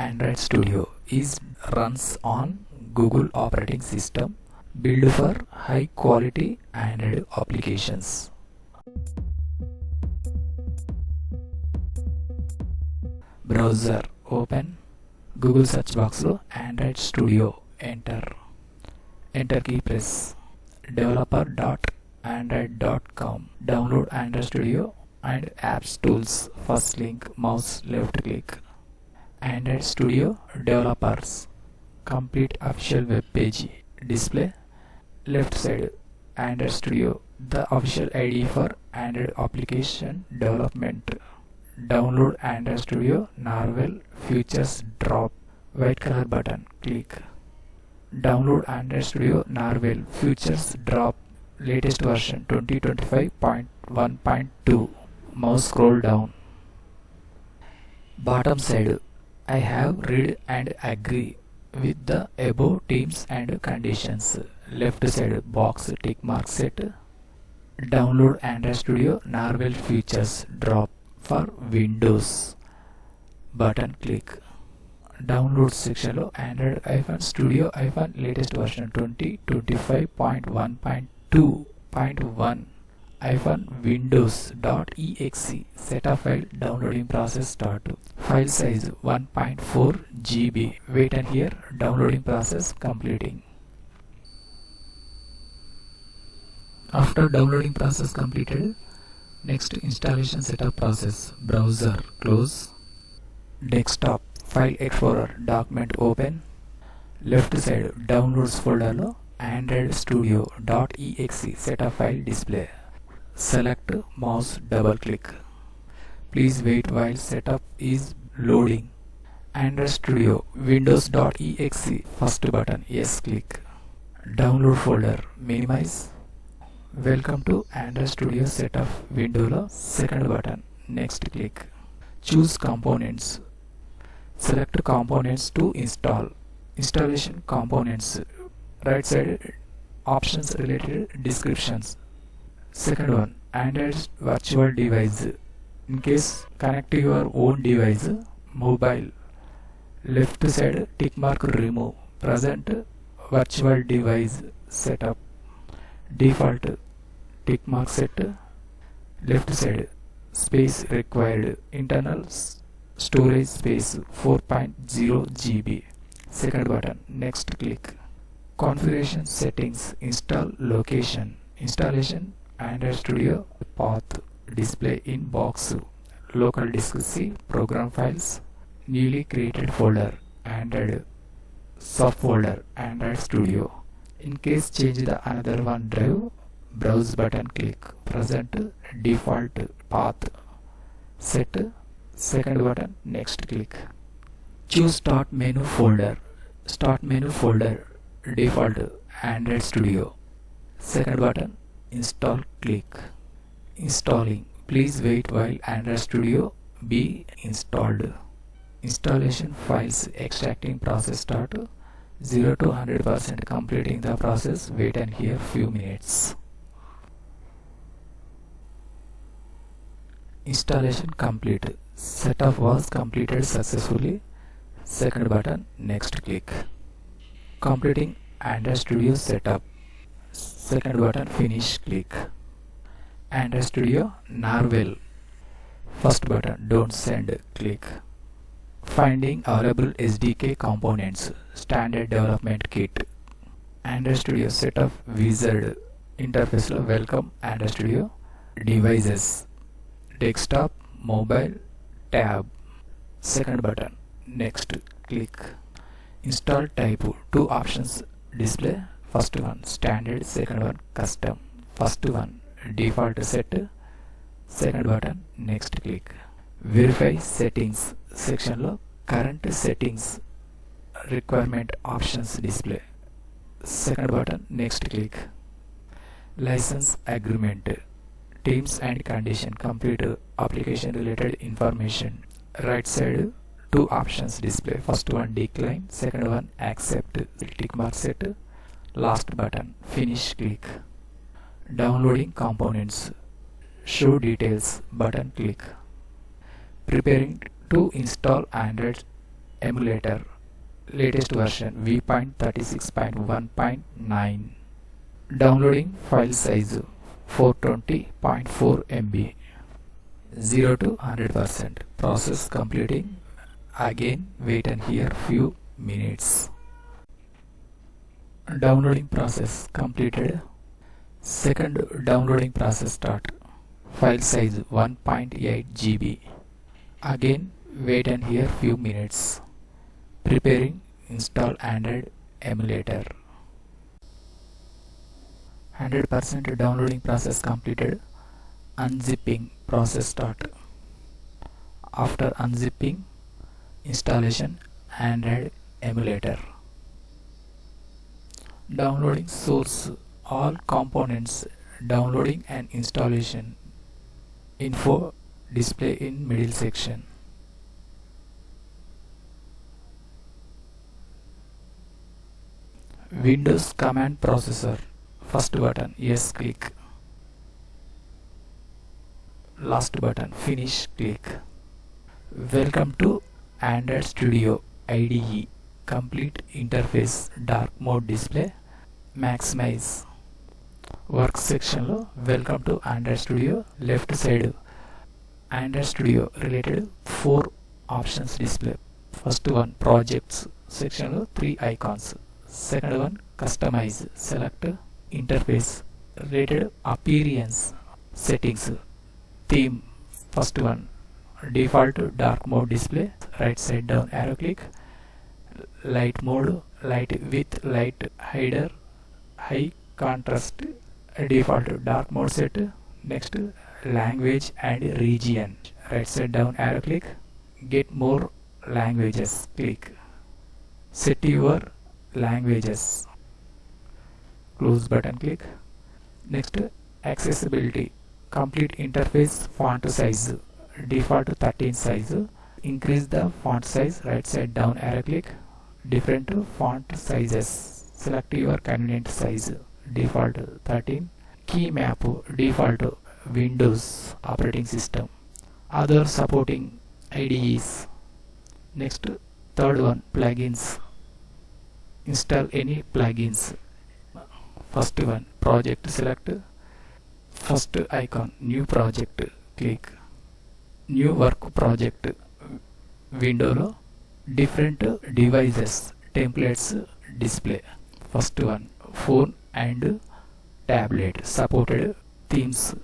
Android Studio is runs on Google operating system, built for high quality Android applications. Browser open, Google search box lo Android Studio enter key press, developer.android.com, download Android Studio and apps tools, first link, mouse left click. Android Studio developers, complete official web page display, left side Android Studio, the official IDE for Android application development. Download Android Studio Narwhal features drop, white color button click. Download Android Studio Narwhal features drop, latest version 2025.1.2. Mouse scroll down. Bottom side, I have read and agree with the above terms and conditions. Left side box tick mark set. Download Android Studio Narwhal features drop for Windows. Button click. Download section lo Android Studio latest version 2025.1.2.1 Windows.exe setup file downloading process start. File size 1.4 GB. Wait and hear downloading process completing. After downloading process completed, next installation setup process. Browser close. Desktop File Explorer document open. Left side downloads folder lo Android Studio.exe setup file display. Select mouse double click. Please wait while setup is loading. Android Studio Windows.exe first button yes click. Download folder minimize. Welcome to Android Studio setup window lo second button next click. Choose components. Select components to install. Installation components. Right side options related descriptions. Second one, Android virtual device. In case connect to your own device, mobile. Left side tick mark remove. Present virtual device setup. Default tick mark set. Left side space required. Internal storage space 4.0 GB. Second button next click. Configuration settings. Install location. Installation Android Studio path display in box. Local disk C program files. Newly created folder Android subfolder Android Studio. In case change the another one drive, browse button click. Present default path set. Second button next click. Choose start menu folder. Start menu folder default Android Studio. Second button install click. Installing. Please wait while Android Studio be installed. Installation files extracting process start. 0 to 100% completing the process. Wait and hear few minutes. Installation complete. Setup was completed successfully. Second button next click. Completing Android Studio setup. Second button finish click. Android Studio Narwhal. First button don't send click. Finding available SDK components. Standard development kit. Android Studio setup wizard interface lo welcome Android Studio devices. Desktop, mobile, tab. Second button next click. Install type. Two options display. First one standard, second one custom. First one default set. Second button next click. Verify settings section lo current settings requirement options display. Second button next click. License agreement. Terms and condition complete application related information. Right side two options display. First one decline, second one accept. Tick mark set. Last button finish click. Downloading components. Show details button click. Preparing to install Android emulator, latest version v.36.1.9. Downloading file size 420.4 MB. 0 to 100%. Process completing. Again wait and hear few minutes. Downloading process completed. Second downloading process start. File size 1.8 GB. Again wait and hear few minutes. Preparing install Android emulator. 100% downloading process completed. Unzipping process start. After unzipping, installation Android emulator. Downloading source, all components, downloading and installation info display in middle section. Windows command processor, first button yes click, last button finish click. Welcome to Android Studio IDE. Complete interface dark mode display. Maximize. Work section lo welcome to Android Studio. Left side Android Studio related 4 options display. First one projects section lo 3 icons. Second one customize. Select interface related appearance settings. Theme, first one default dark mode display, right side down arrow click. Light mode, light width, light hider, high contrast, default dark mode set. Next language and region, right side down arrow click. Get more languages click. Set your languages, close button click. Next accessibility, complete interface font size, default 13 size. Increase the font size, right side down arrow click. Different font sizes, select your convenient size, default 13. Key map, default Windows operating system. Other supporting IDEs. Next third one plugins, install any plugins. First one project, select first icon new project click. New work project window lo different devices templates display. First one phone and tablet supported themes.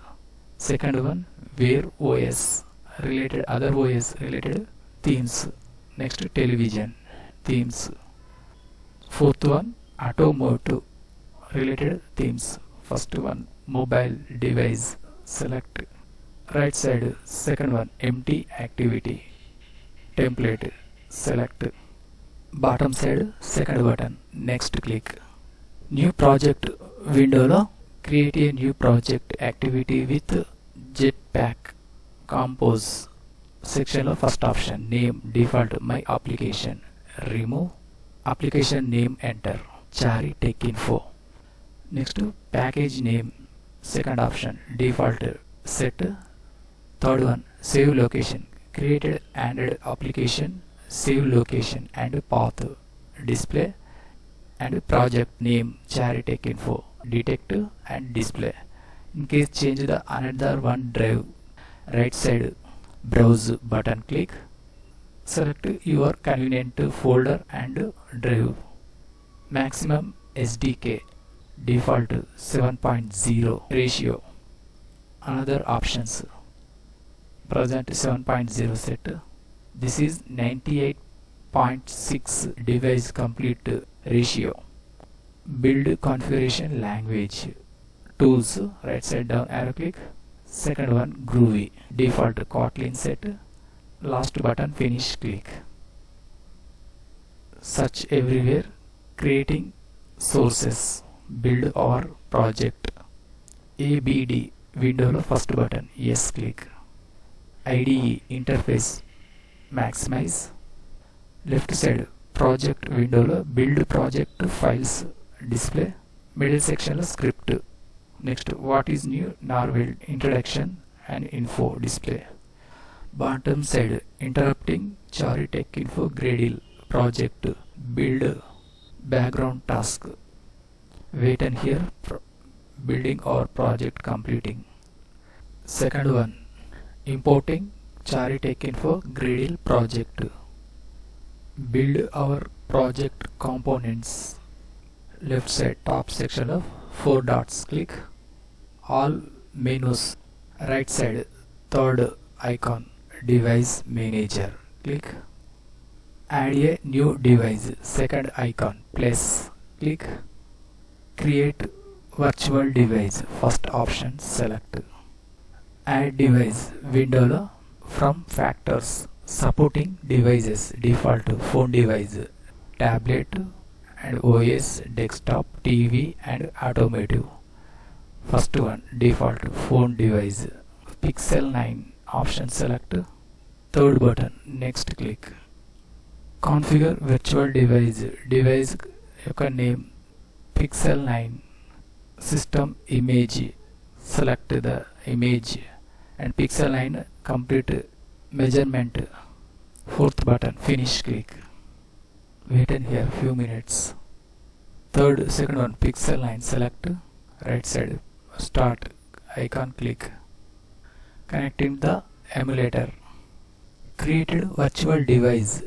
Second one Wear OS related, other OS related themes. Next television themes. Fourth one automotive related themes. First one mobile device, select right side. Second one empty activity template, select bottom side second button next click. New project window lo create a new project activity with Jetpack compose section lo first option name default my application. Remove application name, enter Chari Tech Info. Next package name, second option default set. Third one save location, created Android application save location and path display. And project name Chari Tech Info, detect and display. In case change the another one drive, right side browse button click. Select your convenient folder and drive. Maximum SDK default 7.0 ratio. Another options present 7.0 set. This is 98.6 device complete ratio. Build configuration language tools, right side down arrow click. Second one Groovy, default Kotlin set. Last button finish click. Search everywhere, creating sources, build or project. ABD window lo first button yes click. IDE interface maximize. Left side project window lo build project files display. Middle section lo script. Next what is new Narwhal introduction and info display. Bottom side interrupting Chari Tech Info Gradle project, build background task, wait and hear building or project completing. Second one, importing Tech Info Gradle project, build our project components. Left side top section of 4 dots, click all menus. Right side third icon, device manager, click add a new device. Second icon, place, click create virtual device. First option select. Add device window lo from factors supporting devices, default phone device, tablet and OS, desktop, TV and automotive. First one, default phone device. Pixel 9 option select. Third button, next click. Configure virtual device. Device యొక్క name Pixel 9. System image, select the image and Pixel 9 complete measurement. Fourth button, finish, click. Wait and hear few minutes. Second one, Pixel 9 select. Right side start icon, click. Connecting the emulator. Created virtual device.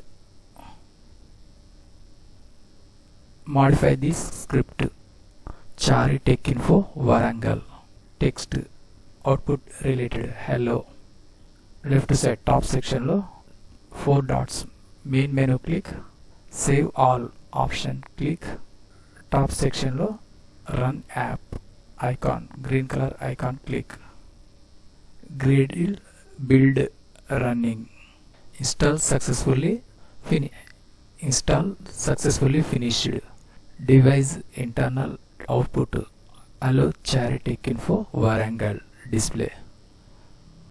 Modify this script. Tech Info Warangal. Text output related hello. Left side top section lo 4 dots, main menu, click save all option, click top section lo run app icon, green color icon, click Gradle build running. Install successfully finished. Device internal output allow Tech Info Warangal display.